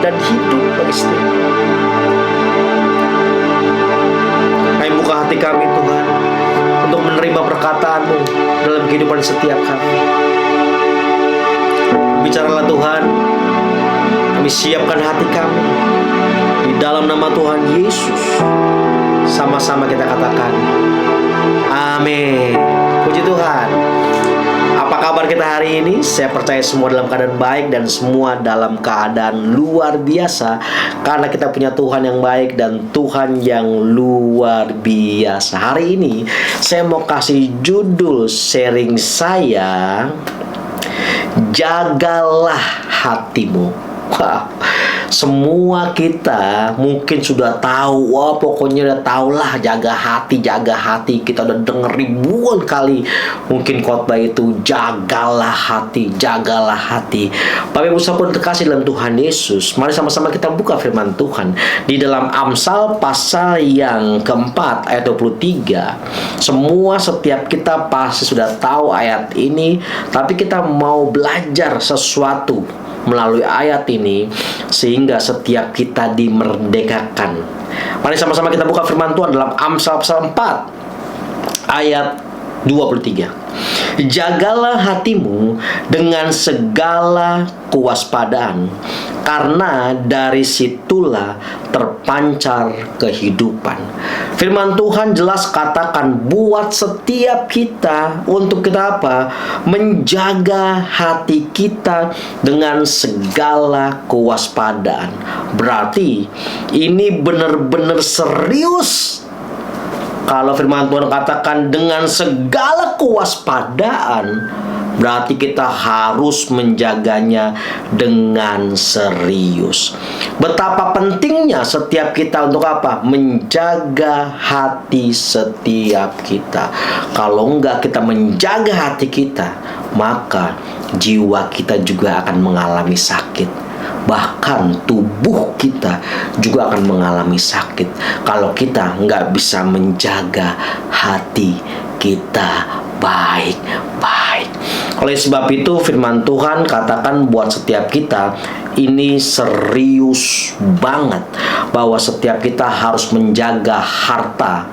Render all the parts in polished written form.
dan hidup bagi setiap kami. Kami buka hati kami Tuhan untuk menerima perkataanmu dalam kehidupan setiap kami. Bicaralah Tuhan, kami siapkan hati kami. Di dalam nama Tuhan Yesus, sama-sama kita katakan amin. Puji Tuhan. Apa kabar kita hari ini? Saya percaya semua dalam keadaan baik dan semua dalam keadaan luar biasa, karena kita punya Tuhan yang baik dan Tuhan yang luar biasa. Hari ini saya mau kasih judul sharing saya, jagalah hatimu. Wah, semua kita mungkin sudah tahu, wah pokoknya udah tahulah jaga hati. Kita udah denger ribuan kali mungkin khotbah itu, jagalah hati. Bapak Ibu saudara terkasih dalam Tuhan Yesus, mari sama-sama kita buka firman Tuhan di dalam Amsal pasal yang keempat ayat 23. Setiap kita pasti sudah tahu ayat ini, tapi kita mau belajar sesuatu melalui ayat ini sehingga setiap kita dimerdekakan. Mari sama-sama kita buka firman Tuhan dalam Amsal pasal 4 ayat 23. Jagalah hatimu dengan segala kewaspadaan, karena dari situlah terpancar kehidupan. Firman Tuhan jelas katakan buat setiap kita, untuk kita apa? Menjaga hati kita dengan segala kewaspadaan. Berarti ini benar-benar serius. Kalau firman Tuhan katakan dengan segala kewaspadaan, berarti kita harus menjaganya dengan serius. Betapa pentingnya setiap kita untuk apa? Menjaga hati setiap kita. Kalau enggak kita menjaga hati kita, maka jiwa kita juga akan mengalami sakit. Bahkan tubuh kita juga akan mengalami sakit kalau kita nggak bisa menjaga hati kita baik-baik. Oleh sebab itu firman Tuhan katakan buat setiap kita ini serius banget, bahwa setiap kita harus menjaga harta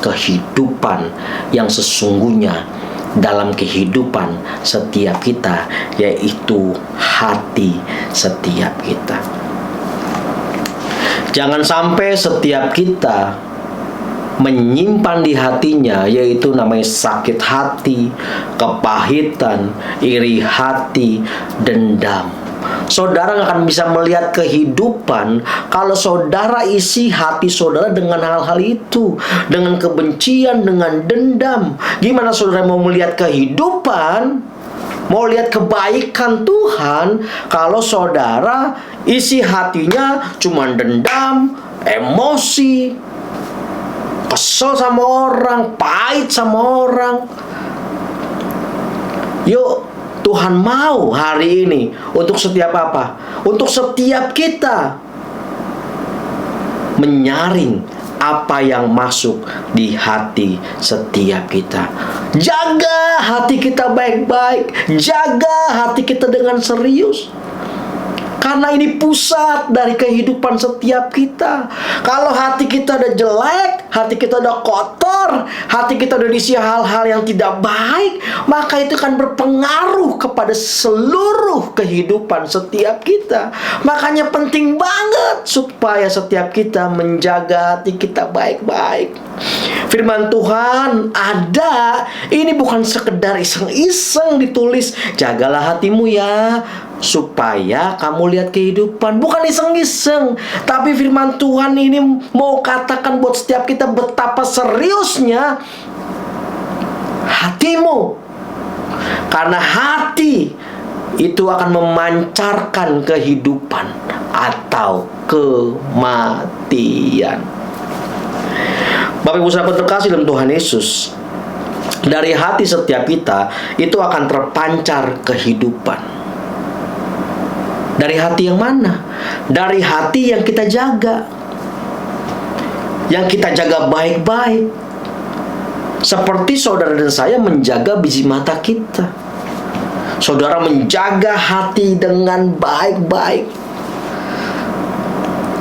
kehidupan yang sesungguhnya dalam kehidupan setiap kita, yaitu hati setiap kita. Jangan sampai setiap kita menyimpan di hatinya, yaitu namanya sakit hati, kepahitan, iri hati, dendam. Saudara gak akan bisa melihat kehidupan kalau saudara isi hati saudara dengan hal-hal itu, dengan kebencian, dengan dendam. Gimana saudara mau melihat kehidupan, mau lihat kebaikan Tuhan, kalau saudara isi hatinya cuma dendam, emosi, kesel sama orang, pahit sama orang? Yuk, Tuhan mau hari ini untuk setiap apa? Untuk setiap kita menyaring apa yang masuk di hati setiap kita. Jaga hati kita baik-baik, jaga hati kita dengan serius. Karena ini pusat dari kehidupan setiap kita. Kalau hati kita udah jelek, hati kita udah kotor, hati kita udah diisi hal-hal yang tidak baik, maka itu akan berpengaruh kepada seluruh kehidupan setiap kita. Makanya penting banget supaya setiap kita menjaga hati kita baik-baik. Firman Tuhan ada, ini bukan sekedar iseng-iseng ditulis, jagalah hatimu ya, supaya kamu lihat kehidupan. Bukan iseng-iseng, tapi firman Tuhan ini mau katakan buat setiap kita betapa seriusnya hatimu. Karena hati itu akan memancarkan kehidupan atau kematian. Bapak Ibu sahabat terkasih dalam Tuhan Yesus, dari hati setiap kita itu akan terpancar kehidupan. Dari hati yang mana? Dari hati yang kita jaga, yang kita jaga baik-baik. Seperti saudara dan saya menjaga biji mata kita. Saudara menjaga hati dengan baik-baik.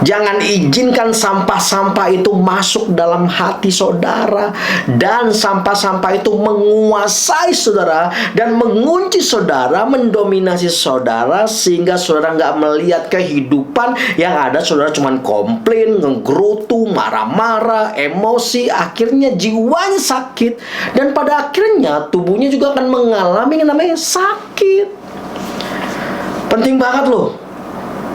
Jangan izinkan sampah-sampah itu masuk dalam hati saudara, dan sampah-sampah itu menguasai saudara dan mengunci saudara, mendominasi saudara, sehingga saudara nggak melihat kehidupan yang ada. Saudara cuma komplain, ngegerutu, marah-marah, emosi, akhirnya jiwanya sakit, dan pada akhirnya tubuhnya juga akan mengalami yang namanya sakit. Penting banget loh.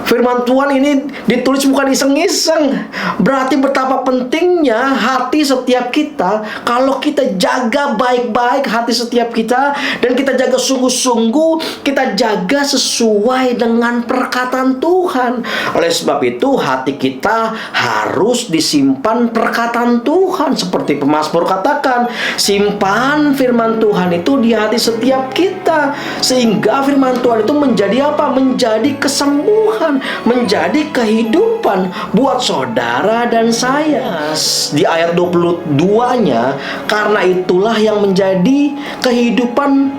Firman Tuhan ini ditulis bukan iseng-iseng. Berarti betapa pentingnya hati setiap kita. Kalau kita jaga baik-baik hati setiap kita, dan kita jaga sungguh-sungguh, kita jaga sesuai dengan perkataan Tuhan. Oleh sebab itu hati kita harus disimpan perkataan Tuhan. Seperti pemazmur katakan, simpan firman Tuhan itu di hati setiap kita, sehingga firman Tuhan itu menjadi apa? Menjadi kesembuhan, menjadi kehidupan buat saudara dan saya. Di ayat 22-nya, karena itulah yang menjadi kehidupan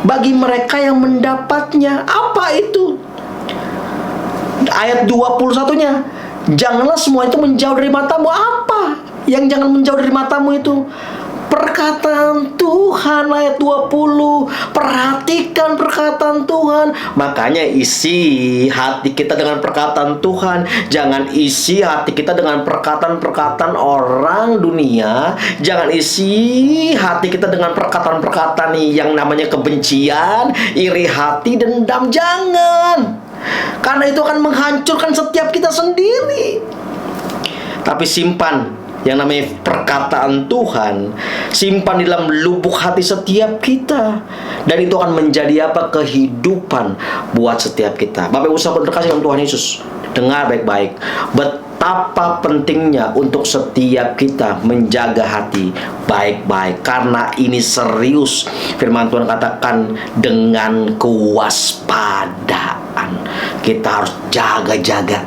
bagi mereka yang mendapatnya. Apa itu? Ayat 21-nya, janganlah semua itu menjauh dari matamu. Apa yang jangan menjauh dari matamu itu? Perkataan Tuhan. Ayat 20, perhatikan perkataan Tuhan. Makanya isi hati kita dengan perkataan Tuhan. Jangan isi hati kita dengan perkataan-perkataan orang dunia. Jangan isi hati kita dengan perkataan-perkataan yang namanya kebencian, iri hati, dendam. Jangan, karena itu akan menghancurkan setiap kita sendiri. Tapi simpan yang namanya perkataan Tuhan, simpan di dalam lubuk hati setiap kita, dan itu akan menjadi apa? Kehidupan buat setiap kita. Bapak Ibu sahabat terkasih dalam Tuhan Yesus, dengar baik-baik betapa pentingnya untuk setiap kita menjaga hati baik-baik, karena ini serius. Firman Tuhan katakan dengan kewaspadaan kita harus jaga-jaga.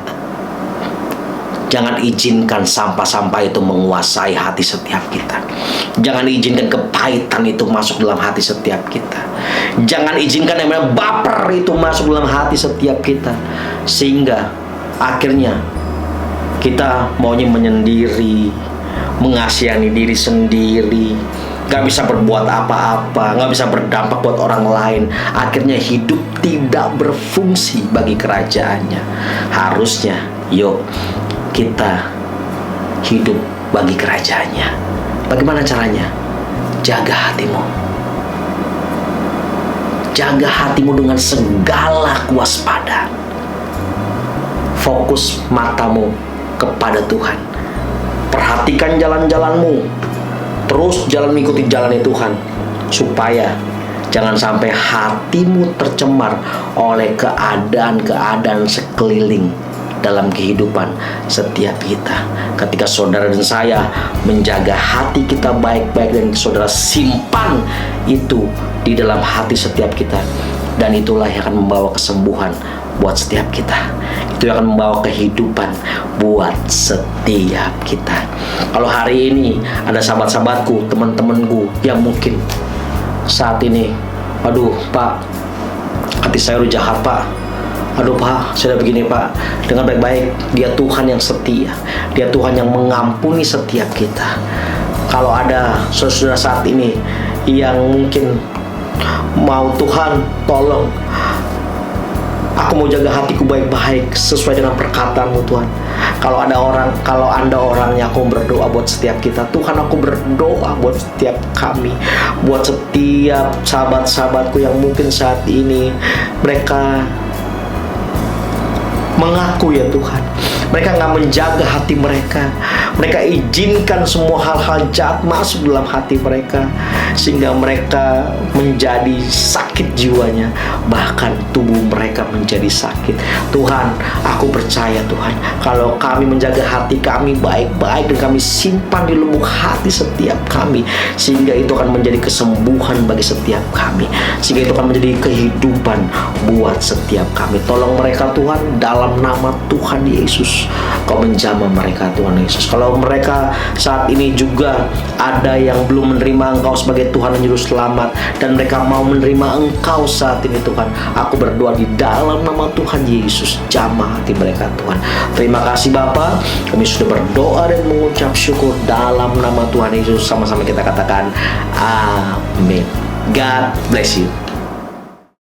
Jangan izinkan sampah-sampah itu menguasai hati setiap kita. Jangan izinkan kepahitan itu masuk dalam hati setiap kita. Jangan izinkan yang namanya baper itu masuk dalam hati setiap kita, sehingga akhirnya kita maunya menyendiri, mengasihani diri sendiri, gak bisa berbuat apa-apa, gak bisa berdampak buat orang lain. Akhirnya hidup tidak berfungsi bagi kerajaannya. Harusnya yuk kita hidup bagi kerajaannya. Bagaimana caranya? Jaga hatimu. Jaga hatimu dengan segala kewaspadaan. Fokus matamu kepada Tuhan. Perhatikan jalan-jalanmu. Terus jalan mengikuti jalannya Tuhan, supaya jangan sampai hatimu tercemar oleh keadaan-keadaan sekeliling dalam kehidupan setiap kita. Ketika saudara dan saya menjaga hati kita baik-baik, dan saudara simpan itu di dalam hati setiap kita, dan itulah yang akan membawa kesembuhan buat setiap kita. Itu yang akan membawa kehidupan buat setiap kita. Kalau hari ini ada sahabat-sahabatku, teman-temanku yang mungkin saat ini, aduh Pak, hati saya udah jahat Pak, aduh Pak, sudah begini Pak. Dengar baik-baik, Dia Tuhan yang setia. Dia Tuhan yang mengampuni setiap kita. Kalau ada saudara saat ini yang mungkin mau Tuhan tolong, aku mau jaga hatiku baik-baik sesuai dengan perkataan-Mu Tuhan. Kalau Anda orangnya, aku berdoa buat setiap kita. Tuhan, aku berdoa buat setiap kami, buat setiap sahabat-sahabatku yang mungkin saat ini mereka mengaku ya Tuhan, mereka nggak menjaga hati mereka. Mereka izinkan semua hal-hal jahat masuk dalam hati mereka, sehingga mereka menjadi sakit jiwanya, bahkan tubuh mereka menjadi sakit. Tuhan, aku percaya Tuhan, kalau kami menjaga hati kami baik-baik dan kami simpan di lubuk hati setiap kami, sehingga itu akan menjadi kesembuhan bagi setiap kami, sehingga itu akan menjadi kehidupan buat setiap kami. Tolong mereka Tuhan, dalam nama Tuhan Yesus. Yesus, Kau menjamah mereka Tuhan Yesus. Kalau mereka saat ini juga ada yang belum menerima Engkau sebagai Tuhan dan Juru Selamat, dan mereka mau menerima Engkau saat ini Tuhan, aku berdoa di dalam nama Tuhan Yesus, jamah hati mereka Tuhan. Terima kasih Bapa, kami sudah berdoa dan mengucap syukur dalam nama Tuhan Yesus. Sama-sama kita katakan amin. God bless you.